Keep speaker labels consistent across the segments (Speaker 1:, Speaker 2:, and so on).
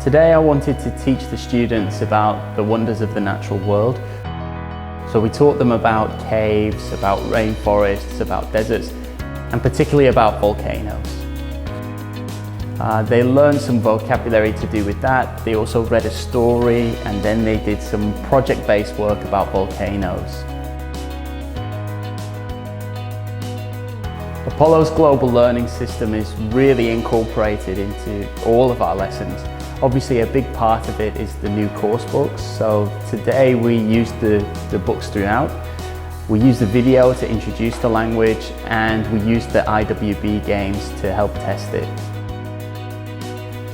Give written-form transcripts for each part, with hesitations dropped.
Speaker 1: Today I wanted to teach the students about the wonders of the natural world. So we taught them about caves, about rainforests, about deserts, and particularly about volcanoes. They learned some vocabulary to do with that. They also read a story, and then they did some project-based work about volcanoes. Apollo's global learning system is really incorporated into all of our lessons. Obviously a big part of it is the new course books, so today we use the books throughout. We use the video to introduce the language, and we use the IWB games to help test it.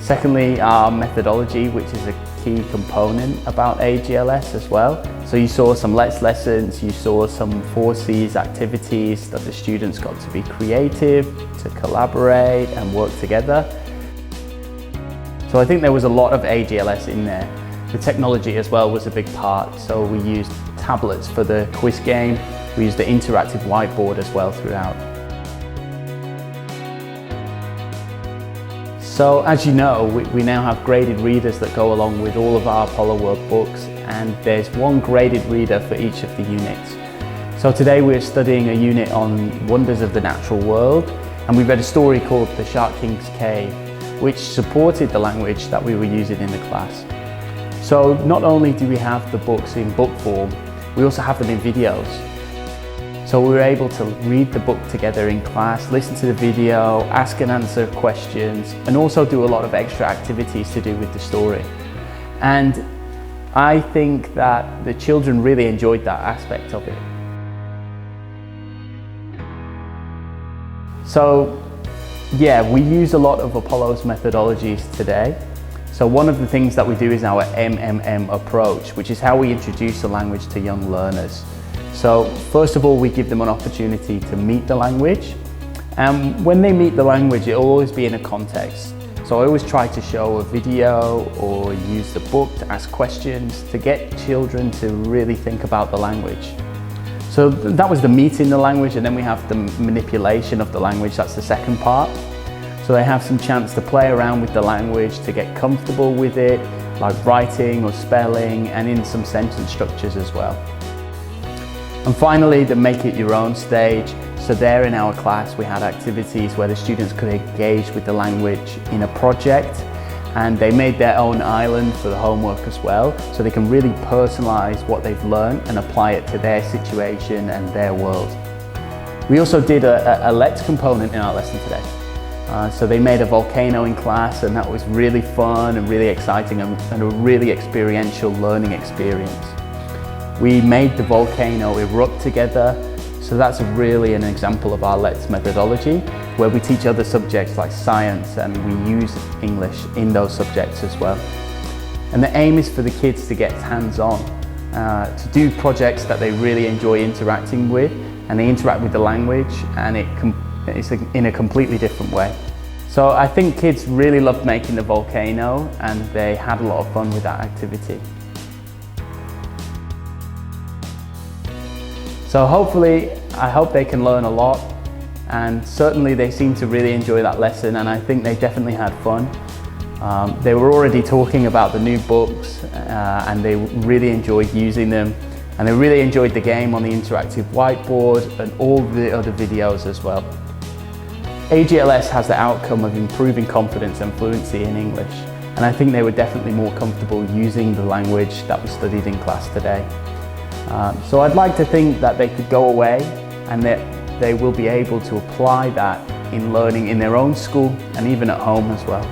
Speaker 1: Secondly, our methodology, which is a key component about AGLS as well. So you saw some Let's lessons, you saw some 4Cs activities that the students got to be creative, to collaborate and work together. So I think there was a lot of AGLS in there. The technology as well was a big part. So we used tablets for the quiz game. We used the interactive whiteboard as well throughout. So as you know, we now have graded readers that go along with all of our Apollo workbooks, and there's one graded reader for each of the units. So today we're studying a unit on wonders of the natural world, and we read a story called The Shark King's Cave, which supported the language that we were using in the class. So not only do we have the books in book form, we also have them in videos. So we were able to read the book together in class, listen to the video, ask and answer questions, and also do a lot of extra activities to do with the story. And I think that the children really enjoyed that aspect of it. So yeah, we use a lot of Apollo's methodologies today. So one of the things that we do is our MMM approach, which is how we introduce the language to young learners. So first of all, we give them an opportunity to meet the language. And when they meet the language, it will always be in a context. So I always try to show a video or use the book to ask questions to get children to really think about the language. So that was the meeting the language, and then we have the manipulation of the language. That's the second part. So they have some chance to play around with the language, to get comfortable with it, like writing or spelling, and in some sentence structures as well. And finally, the make it your own stage. So there in our class, we had activities where the students could engage with the language in a project, and they made their own island for the homework as well, so they can really personalize what they've learned and apply it to their situation and their world. We also did a Let's component in our lesson today. So they made a volcano in class, and that was really fun and really exciting and a really experiential learning experience. We made the volcano erupt together, so that's really an example of our Let's methodology, where we teach other subjects like science, and we use English in those subjects as well. And the aim is for the kids to get hands-on, to do projects that they really enjoy interacting with, and they interact with the language, and it's in a completely different way. So I think kids really loved making the volcano, and they had a lot of fun with that activity. So hopefully, I hope they can learn a lot, and certainly they seem to really enjoy that lesson, and I think they definitely had fun. They were already talking about the new books, and they really enjoyed using them, and they really enjoyed the game on the interactive whiteboard and all the other videos as well. AGLS has the outcome of improving confidence and fluency in English, and I think they were definitely more comfortable using the language that was studied in class today. So I'd like to think that they could go away and that they will be able to apply that in learning in their own school and even at home as well.